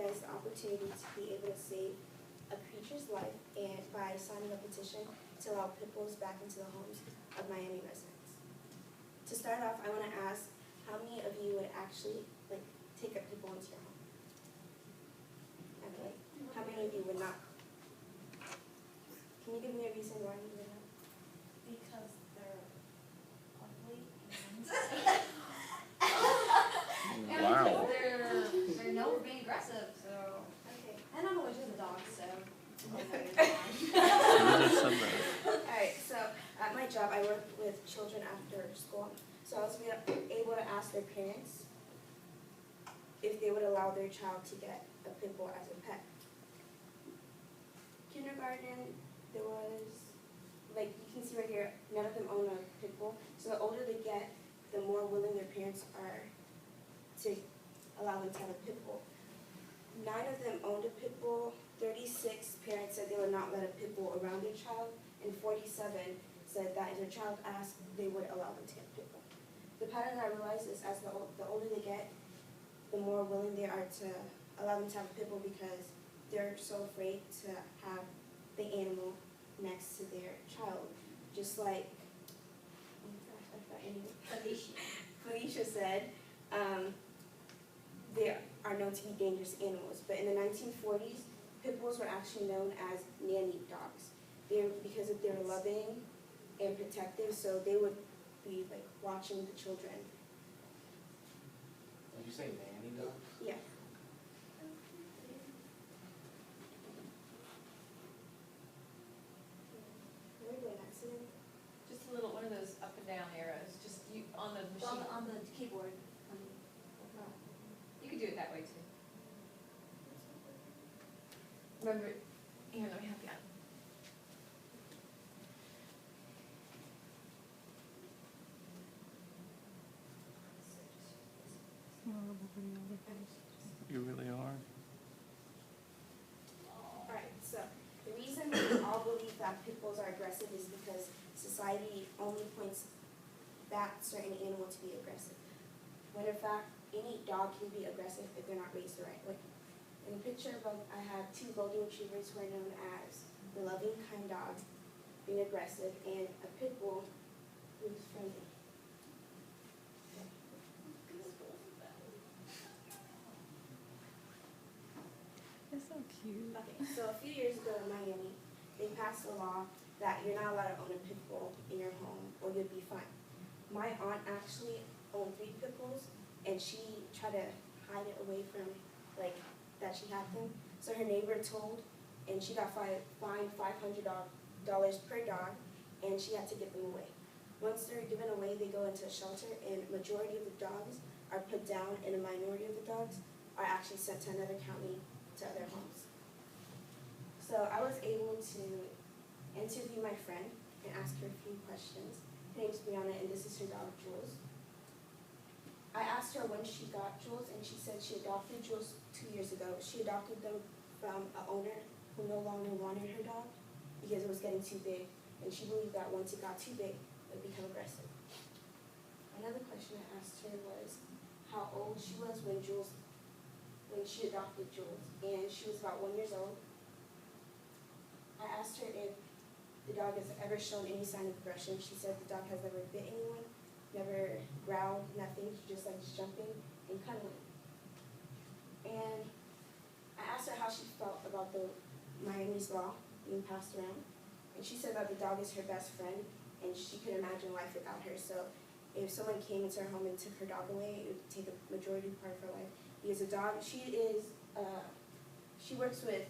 guys the opportunity to be able to save a creature's life and by signing a petition to allow pit bulls back into the homes of Miami residents. To start off, I want to ask how many of you would actually take a pit bull into your home? Okay. How many of you would not? Can you give me a reason why you would not? Because they're ugly and Wow. they're known for being aggressive, so. Okay. And I'm allergic to dogs, so. Alright, so at my job I work with children after school. So I was able to ask their parents if they would allow their child to get a pit bull as a pet. Kindergarten, there was, you can see right here, none of them own a pit bull. So the older they get, the more willing their parents are to allow them to have a pit bull. 9 of them owned a pit bull, 36 parents said they would not let a pit bull around their child, and 47 said that if their child asked, they would allow them to get a pit bull. The pattern I realized is as the older they get, the more willing they are to allow them to have a pit bull because they're so afraid to have the animal next to their child. Just like, oh my gosh, I forgot your name. Felicia said, they are known to be dangerous animals, but in the 1940s, pit bulls were actually known as nanny dogs. Because of their loving and protective, so they would be watching the children. Did you say nanny dog? Yeah. Where are we going next? Just a little, one of those up and down arrows, just you, on the machine. On the keyboard. You could do it that way too. Remember, here, let me help you out. You really are? Alright, so the reason we all believe that pit bulls are aggressive is because society only points that certain animal to be aggressive. When in fact, any dog can be aggressive if they're not raised the right way. In the picture above, I have 2 golden retrievers who are known as the loving, kind dog, being aggressive, and a pit bull who's friendly. It's so cute. Okay, so a few years ago in Miami, they passed a law that you're not allowed to own a pit bull in your home or you'll be fined. My aunt actually owned 3 pit bulls, and she tried to hide it away from, that she had them. So her neighbor told, and she got fined $500 per dog, and she had to give them away. Once they're given away, they go into a shelter, and majority of the dogs are put down, and a minority of the dogs are actually sent to another county to other homes. So I was able to interview my friend and ask her a few questions. Her name's Brianna, and this is her dog, Jules. I asked her when she got Jules, and she said she adopted Jules 2 years ago. She adopted them from an owner who no longer wanted her dog because it was getting too big, and she believed that once it got too big, it would become aggressive. Another question I asked her was how old she was when she adopted Jules, and she was about 1 year old. I asked her if the dog has ever shown any sign of aggression. She said the dog has never bit anyone, never growled, nothing. She just likes jumping and cuddling. And I asked her how she felt about the Miami's law being passed around. And she said that the dog is her best friend, and she could imagine life without her. So if someone came into her home and took her dog away, it would take a majority part of her life. Because a dog, she works with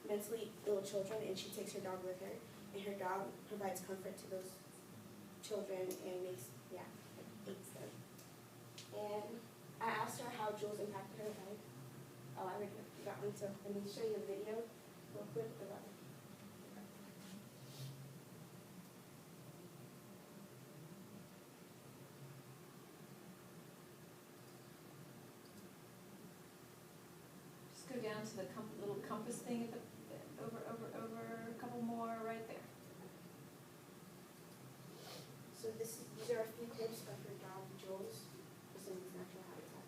mentally ill children, and she takes her dog with her. And her dog provides comfort to those children and aids them. And I asked her how Jules impacted her life. Oh, I already got one, so let me show you a video real quick about it. Just go down to the little compass thing at the, over, a couple more right there. So these are a few clips of her dog, Jules, just in his natural habitat.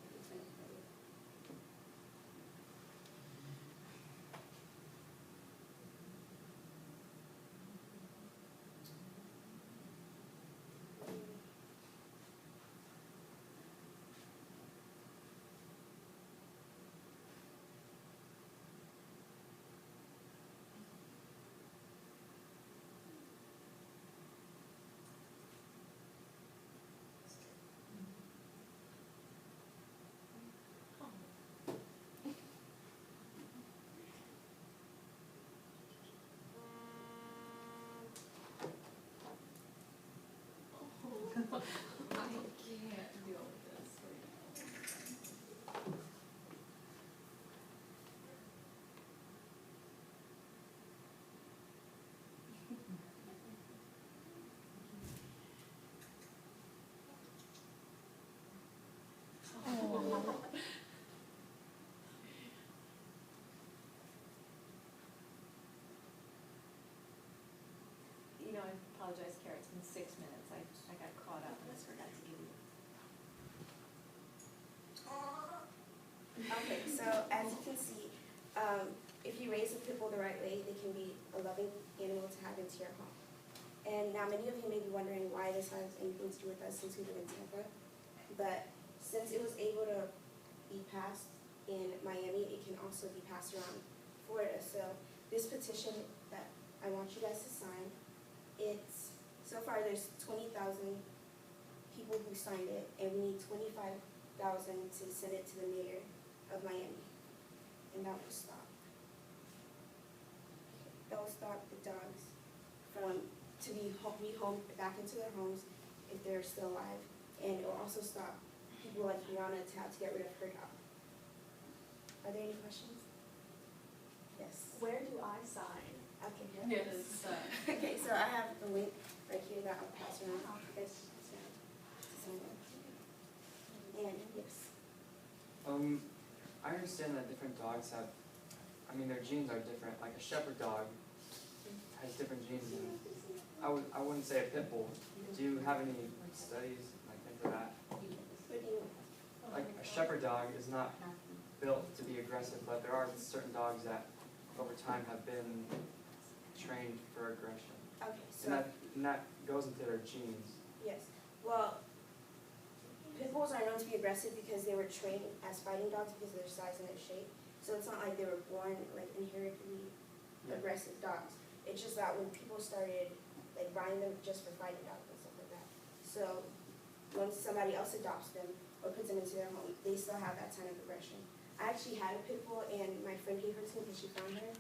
apologize, Kara, it's been 6 minutes. I got caught up and I forgot to give you. Okay, so as you can see, if you raise a pit bull the right way, they can be a loving animal to have into your home. And now many of you may be wondering why this has anything to do with us since we live in Tampa. But since it was able to be passed in Miami, it can also be passed around Florida. So this petition that I want you guys to sign, so far there's 20,000 people who signed it, and we need 25,000 to send it to the mayor of Miami, and that will stop. That will stop the dogs to be rehomed back into their homes if they're still alive, and it will also stop people like Brianna to have to get rid of her dog. Are there any questions? Yes. Where do I sign? Okay. Yes. Okay, so I have the link right here that I'll pass around. You guys to sign it. And yes. I understand that different dogs have, their genes are different. Like a shepherd dog has different genes than, I wouldn't say a pit bull. Do you have any studies into that? What do you know? Like a shepherd dog is not built to be aggressive, but there are certain dogs that over time have been trained for aggression. Okay, so. And that goes into their genes. Yes, well, pit bulls are known to be aggressive because they were trained as fighting dogs because of their size and their shape. So it's not like they were born inherently aggressive dogs. It's just that when people started buying them just for fighting dogs and stuff like that. So once somebody else adopts them or puts them into their home, they still have that kind of aggression. I actually had a pit bull and my friend gave her to me because she found her,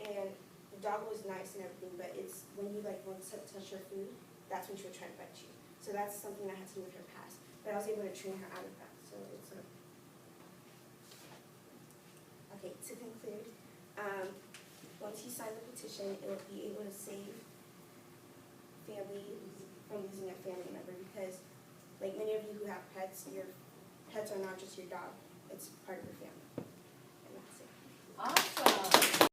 and the dog was nice and everything, but it's when you want to touch her food, that's when she'll try to bite you. So that's something I had to do with her past. But I was able to train her out of that. So it's okay, to conclude, once you sign the petition, it will be able to save families from losing a family member because like many of you who have pets, your pets are not just your dog, it's part of your family. And that's it. Awesome.